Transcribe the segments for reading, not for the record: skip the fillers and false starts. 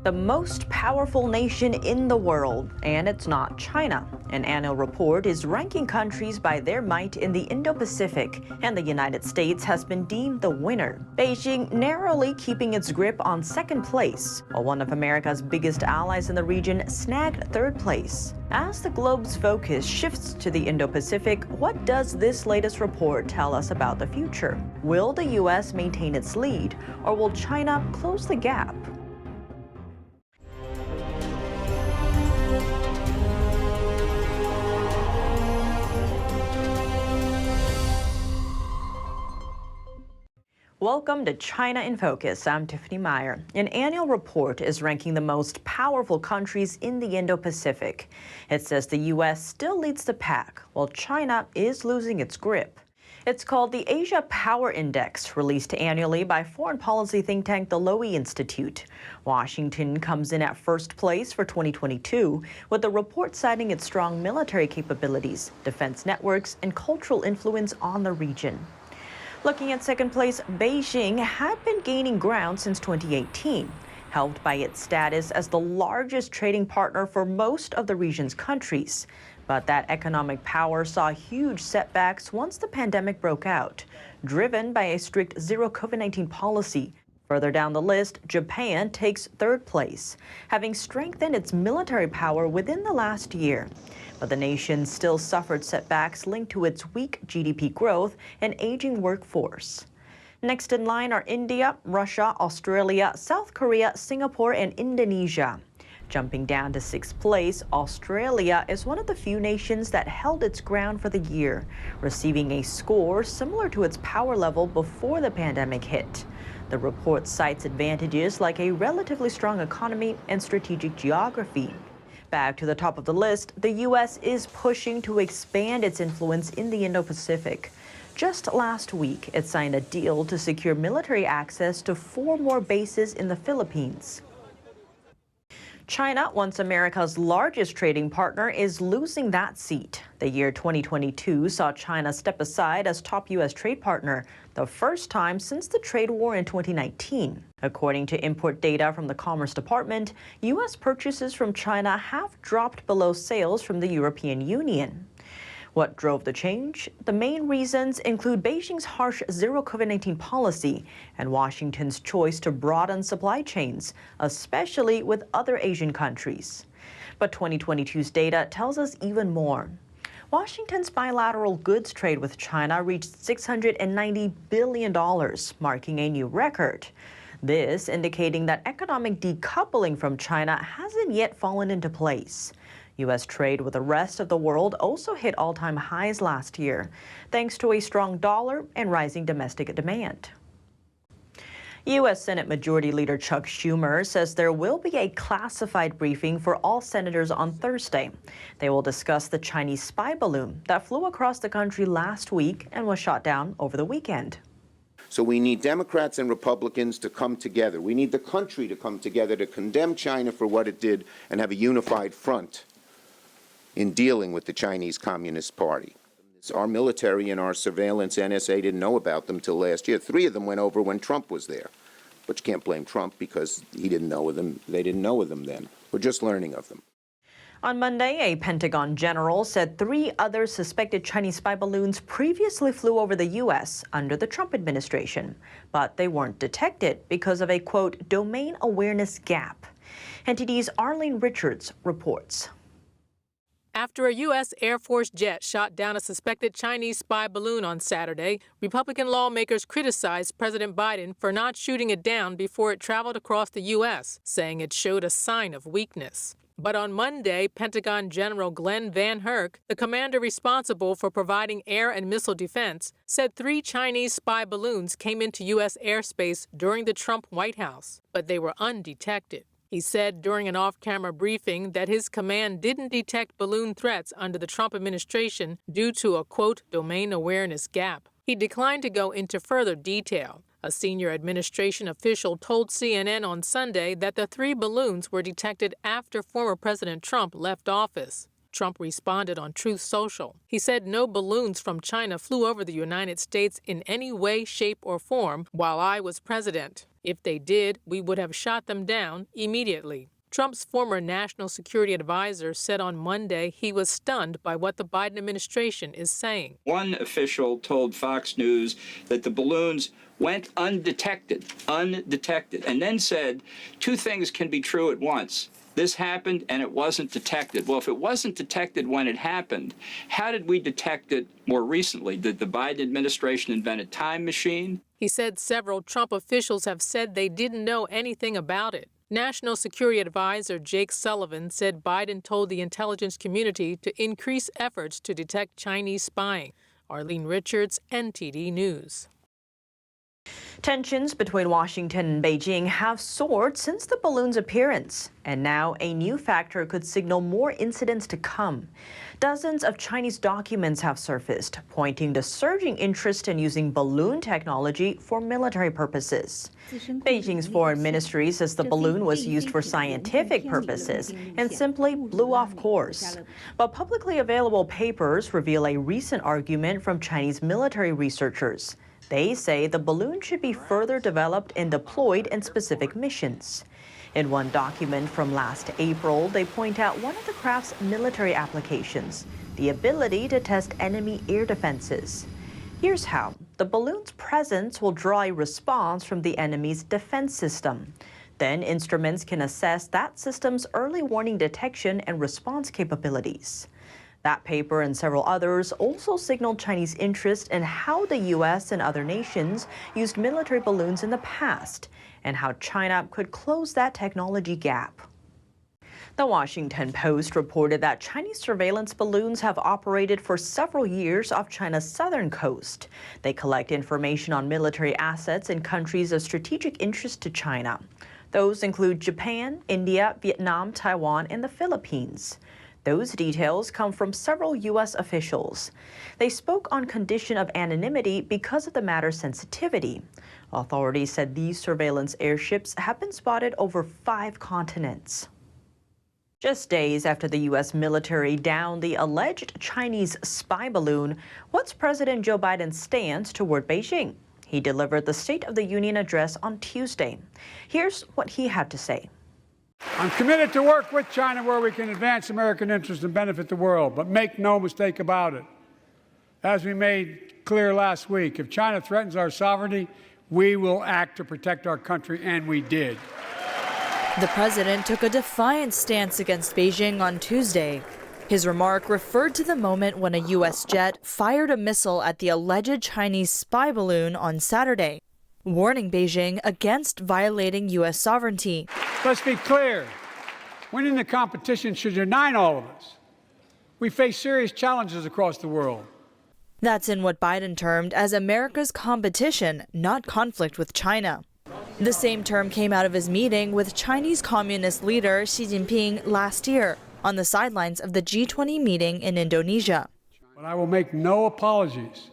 The most powerful nation in the world, and it's not China. An annual report is ranking countries by their might in the Indo-Pacific, and the United States has been deemed the winner. Beijing narrowly keeping its grip on second place, while one of America's biggest allies in the region snagged third place. As the globe's focus shifts to the Indo-Pacific, what does this latest report tell us about the future? Will the U.S. maintain its lead, or will China close the gap? Welcome to China in Focus. I'm Tiffany Meyer. An annual report is ranking the most powerful countries in the Indo-Pacific. It says the U.S. still leads the pack, while China is losing its grip. It's called the Asia Power Index, released annually by foreign policy think tank the Lowy Institute. Washington comes in at first place for 2022, with the report citing its strong military capabilities, defense networks, and cultural influence on the region. Looking at second place, Beijing had been gaining ground since 2018, helped by its status as the largest trading partner for most of the region's countries. But that economic power saw huge setbacks once the pandemic broke out, driven by a strict zero COVID-19 policy. Further down the list, Japan takes third place, having strengthened its military power within the last year. But the nation still suffered setbacks linked to its weak GDP growth and aging workforce. Next in line are India, Russia, Australia, South Korea, Singapore, and Indonesia. Jumping down to sixth place, Australia is one of the few nations that held its ground for the year, receiving a score similar to its power level before the pandemic hit. The report cites advantages like a relatively strong economy and strategic geography. Back to the top of the list, the U.S. is pushing to expand its influence in the Indo-Pacific. Just last week, it signed a deal to secure military access to 4 more bases in the Philippines. China, once America's largest trading partner, is losing that seat. The year 2022 saw China step aside as top U.S. trade partner, the first time since the trade war in 2019. According to import data from the Commerce Department, U.S. purchases from China have dropped below sales from the European Union. What drove the change? The main reasons include Beijing's harsh zero COVID-19 policy and Washington's choice to broaden supply chains, especially with other Asian countries. But 2022's data tells us even more. Washington's bilateral goods trade with China reached $690 billion, marking a new record. This indicating that economic decoupling from China hasn't yet fallen into place. U.S. trade with the rest of the world also hit all-time highs last year, thanks to a strong dollar and rising domestic demand. U.S. Senate Majority Leader Chuck Schumer says there will be a classified briefing for all senators on Thursday. They will discuss the Chinese spy balloon that flew across the country last week and was shot down over the weekend. So we need Democrats and Republicans to come together. We need the country to come together to condemn China for what it did and have a unified front in dealing with the Chinese Communist Party. Our military and our surveillance NSA didn't know about them till last year. 3 of them went over when Trump was there. But you can't blame Trump because he didn't know of them. They didn't know of them then. We're just learning of them. On Monday, a Pentagon general said 3 other suspected Chinese spy balloons previously flew over the U.S. under the Trump administration, but they weren't detected because of a, quote, domain awareness gap. NTD's Arlene Richards reports. After a U.S. Air Force jet shot down a suspected Chinese spy balloon on Saturday, Republican lawmakers criticized President Biden for not shooting it down before it traveled across the U.S., saying it showed a sign of weakness. But on Monday, Pentagon General Glenn Van Herk, the commander responsible for providing air and missile defense, said 3 Chinese spy balloons came into U.S. airspace during the Trump White House, but they were undetected. He said during an off-camera briefing that his command didn't detect balloon threats under the Trump administration due to a, quote, domain awareness gap. He declined to go into further detail. A senior administration official told CNN on Sunday that the 3 balloons were detected after former President Trump left office. Trump responded on Truth Social. He said no balloons from China flew over the United States in any way, shape, or form while I was president. If they did, we would have shot them down immediately. Trump's former national security advisor said on Monday he was stunned by what the Biden administration is saying. One official told Fox News that the balloons went undetected, and then said two things can be true at once. This happened and it wasn't detected. Well, if it wasn't detected when it happened, how did we detect it more recently? Did the Biden administration invent a time machine? He said several Trump officials have said they didn't know anything about it. National Security Advisor Jake Sullivan said Biden told the intelligence community to increase efforts to detect Chinese spying. Arlene Richards, NTD News. Tensions between Washington and Beijing have soared since the balloon's appearance, and now a new factor could signal more incidents to come. Dozens of Chinese documents have surfaced, pointing to surging interest in using balloon technology for military purposes. Beijing's foreign ministry says the balloon was used for scientific purposes and simply blew off course. But publicly available papers reveal a recent argument from Chinese military researchers. They say the balloon should be further developed and deployed in specific missions. In one document from last April, they point out one of the craft's military applications, the ability to test enemy air defenses. Here's how. The balloon's presence will draw a response from the enemy's defense system. Then instruments can assess that system's early warning detection and response capabilities. That paper and several others also signaled Chinese interest in how the U.S. and other nations used military balloons in the past, and how China could close that technology gap. The Washington Post reported that Chinese surveillance balloons have operated for several years off China's southern coast. They collect information on military assets in countries of strategic interest to China. Those include Japan, India, Vietnam, Taiwan, and the Philippines. Those details come from several U.S. officials. They spoke on condition of anonymity because of the matter's sensitivity. Authorities said these surveillance airships have been spotted over 5 continents. Just days after the U.S. military downed the alleged Chinese spy balloon, what's President Joe Biden's stance toward Beijing? He delivered the State of the Union address on Tuesday. Here's what he had to say. I'm committed to work with China where we can advance American interests and benefit the world, but make no mistake about it. As we made clear last week, if China threatens our sovereignty, we will act to protect our country, and we did. The president took a defiant stance against Beijing on Tuesday. His remark referred to the moment when a U.S. jet fired a missile at the alleged Chinese spy balloon on Saturday, warning Beijing against violating U.S. sovereignty. Let's be clear. Winning the competition should unite all of us. We face serious challenges across the world. That's in what Biden termed as America's competition, not conflict with China. The same term came out of his meeting with Chinese Communist leader Xi Jinping last year on the sidelines of the G20 meeting in Indonesia. But I will make no apologies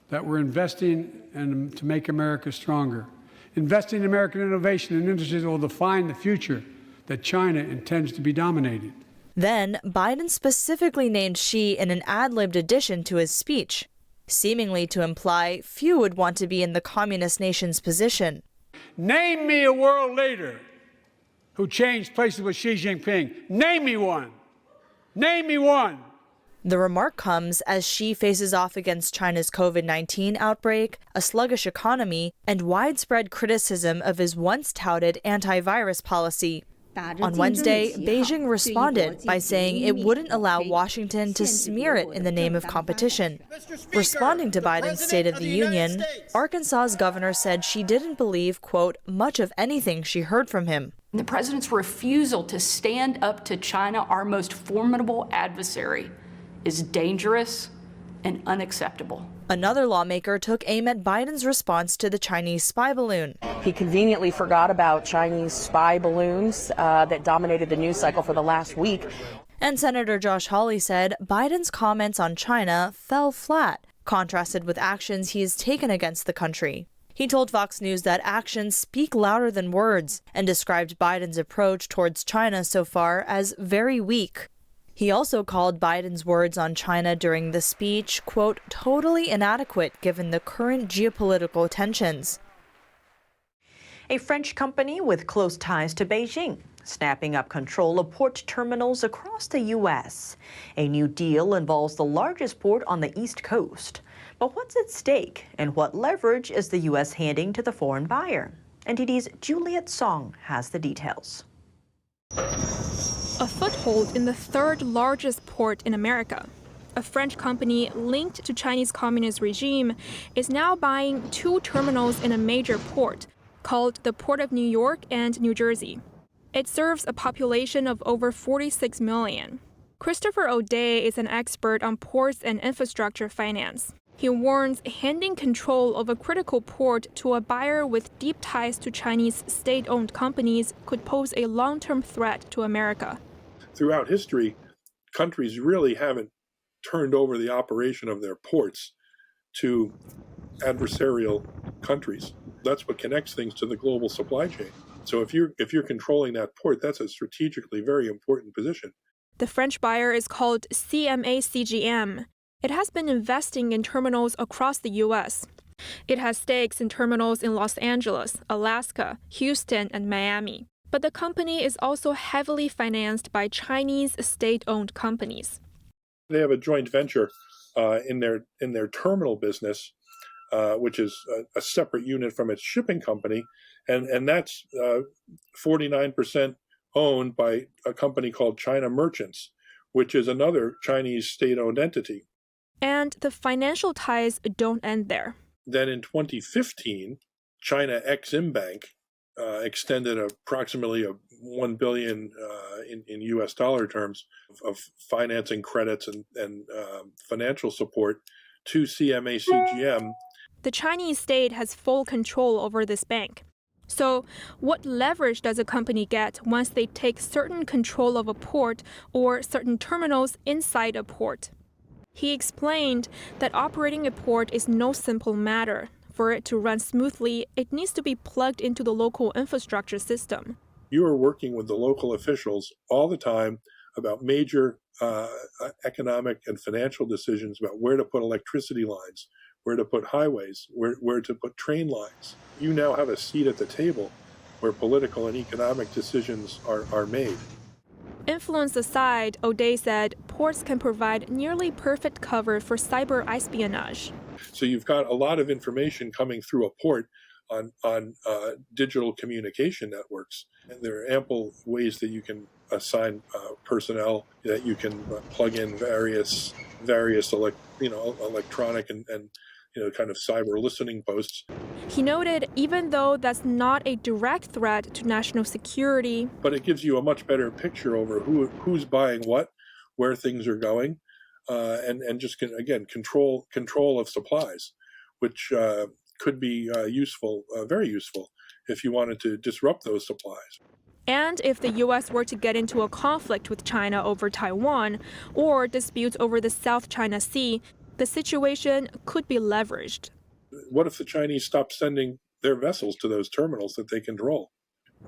that we're investing to make America stronger. Investing in American innovation and industries will define the future that China intends to be dominated. Then, Biden specifically named Xi in an ad-libbed addition to his speech, seemingly to imply few would want to be in the communist nation's position. Name me a world leader who changed places with Xi Jinping. Name me one. Name me one. The remark comes as Xi faces off against China's COVID-19 outbreak, a sluggish economy, and widespread criticism of his once-touted anti-virus policy. On Wednesday, Beijing responded by saying it wouldn't allow Washington to smear it in the name of competition. Responding to Biden's State of the Union, Arkansas's governor said she didn't believe, quote, much of anything she heard from him. The president's refusal to stand up to China, our most formidable adversary, is dangerous and unacceptable. Another lawmaker took aim at Biden's response to the Chinese spy balloon. He conveniently forgot about Chinese spy balloons that dominated the news cycle for the last week. And Senator Josh Hawley said Biden's comments on China fell flat, contrasted with actions he has taken against the country. He told Fox News that actions speak louder than words and described Biden's approach towards China so far as very weak. He also called Biden's words on China during the speech, quote, totally inadequate given the current geopolitical tensions. A French company with close ties to Beijing, snapping up control of port terminals across the U.S. A new deal involves the largest port on the East Coast. But what's at stake, and what leverage is the U.S. handing to the foreign buyer? NTD's Juliet Song has the details. A foothold in the third largest port in America. A French company linked to Chinese communist regime is now buying 2 terminals in a major port called the Port of New York and New Jersey. It serves a population of over 46 million. Christopher O'Day is an expert on ports and infrastructure finance. He warns handing control of a critical port to a buyer with deep ties to Chinese state-owned companies could pose a long-term threat to America. Throughout history, countries really haven't turned over the operation of their ports to adversarial countries. That's what connects things to the global supply chain. So if you're controlling that port, that's a strategically very important position. The French buyer is called CMA-CGM. It has been investing in terminals across the U.S. It has stakes in terminals in Los Angeles, Alaska, Houston, and Miami. But the company is also heavily financed by Chinese state-owned companies. They have a joint venture in their terminal business, which is a separate unit from its shipping company, and that's 49% owned by a company called China Merchants, which is another Chinese state-owned entity. And the financial ties don't end there. Then in 2015, China Exim Bank extended approximately $1 billion in U.S. dollar terms of financing credits and financial support to CMA-CGM. The Chinese state has full control over this bank. So what leverage does a company get once they take certain control of a port or certain terminals inside a port? He explained that operating a port is no simple matter. For it to run smoothly, it needs to be plugged into the local infrastructure system. You are working with the local officials all the time about major economic and financial decisions about where to put electricity lines, where to put highways, where to put train lines. You now have a seat at the table where political and economic decisions are made. Influence aside, O'Day said ports can provide nearly perfect cover for cyber espionage. So you've got a lot of information coming through a port on digital communication networks. And there are ample ways that you can assign personnel, that you can plug in various electronic and kind of cyber listening posts. He noted even though that's not a direct threat to national security, but it gives you a much better picture over who's buying what, where things are going, and just control of supplies, which could be useful, very useful, if you wanted to disrupt those supplies. And if the U.S. were to get into a conflict with China over Taiwan or disputes over the South China Sea, the situation could be leveraged. What if the Chinese stop sending their vessels to those terminals that they control?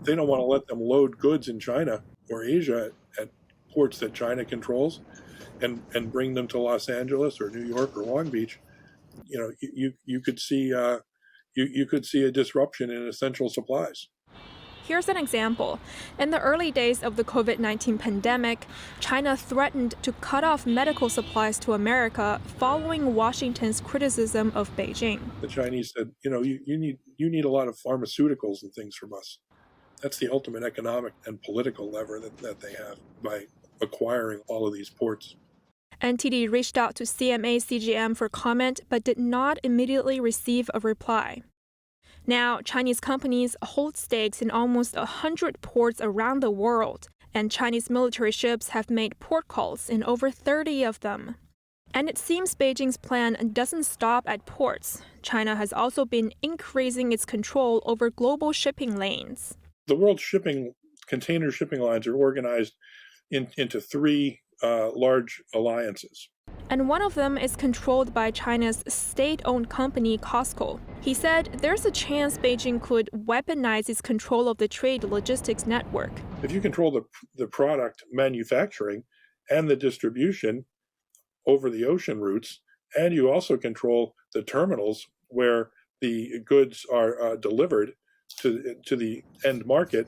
They don't want to let them load goods in China or Asia at ports that China controls and bring them to Los Angeles or New York or Long Beach. You could see a disruption in essential supplies. Here's an example. In the early days of the COVID-19 pandemic, China threatened to cut off medical supplies to America following Washington's criticism of Beijing. The Chinese said, you need a lot of pharmaceuticals and things from us. That's the ultimate economic and political lever that they have by acquiring all of these ports. NTD reached out to CMA-CGM for comment but did not immediately receive a reply. Now, Chinese companies hold stakes in almost 100 ports around the world, and Chinese military ships have made port calls in over 30 of them. And it seems Beijing's plan doesn't stop at ports. China has also been increasing its control over global shipping lanes. The world's container shipping lines are organized into 3 large alliances. And one of them is controlled by China's state-owned company, COSCO. He said there's a chance Beijing could weaponize its control of the trade logistics network. If you control the product manufacturing and the distribution over the ocean routes, and you also control the terminals where the goods are delivered to the end market,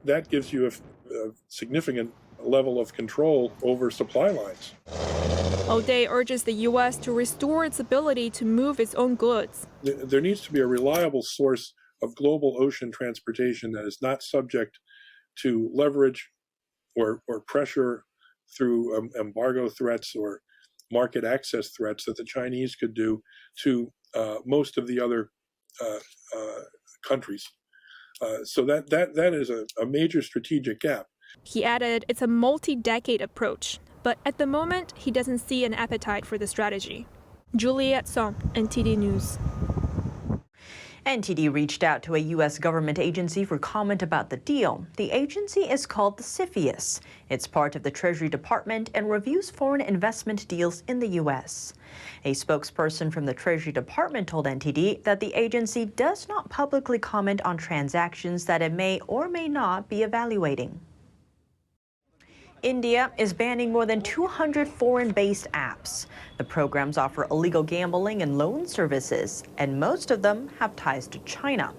that gives you a significant level of control over supply lines. O'Day urges the U.S. to restore its ability to move its own goods. There needs to be a reliable source of global ocean transportation that is not subject to leverage or pressure through embargo threats or market access threats that the Chinese could do to most of the other countries. So that is a major strategic gap. He added it's a multi-decade approach, but at the moment, he doesn't see an appetite for the strategy. Juliet Song, NTD News. NTD reached out to a U.S. government agency for comment about the deal. The agency is called the CFIUS. It's part of the Treasury Department and reviews foreign investment deals in the U.S. A spokesperson from the Treasury Department told NTD that the agency does not publicly comment on transactions that it may or may not be evaluating. India is banning more than 200 foreign-based apps. The programs offer illegal gambling and loan services, and most of them have ties to China.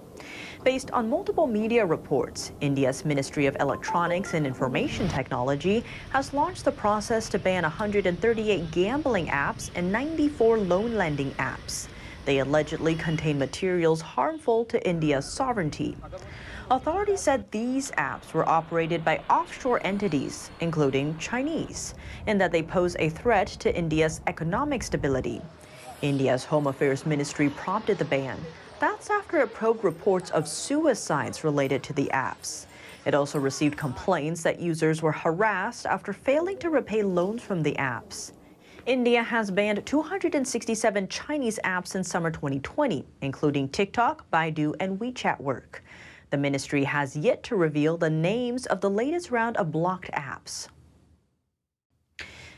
Based on multiple media reports, India's Ministry of Electronics and Information Technology has launched the process to ban 138 gambling apps and 94 loan lending apps. They allegedly contain materials harmful to India's sovereignty. Authorities said these apps were operated by offshore entities, including Chinese, and that they pose a threat to India's economic stability. India's Home Affairs Ministry prompted the ban. That's after it probed reports of suicides related to the apps. It also received complaints that users were harassed after failing to repay loans from the apps. India has banned 267 Chinese apps since summer 2020, including TikTok, Baidu, and WeChat Work. The ministry has yet to reveal the names of the latest round of blocked apps.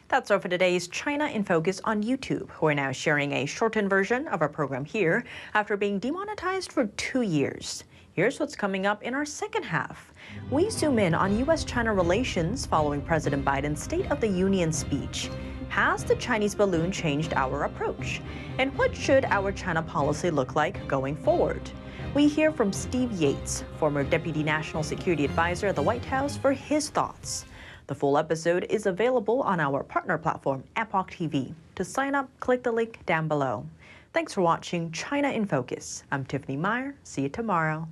That's all for today's China in Focus on YouTube. We're now sharing a shortened version of our program here after being demonetized for 2 years. Here's what's coming up in our second half. We zoom in on U.S.-China relations following President Biden's State of the Union speech. Has the Chinese balloon changed our approach? And what should our China policy look like going forward? We hear from Steve Yates, former Deputy National Security Advisor at the White House, for his thoughts. The full episode is available on our partner platform, Epoch TV. To sign up, click the link down below. Thanks for watching China in Focus. I'm Tiffany Meyer. See you tomorrow.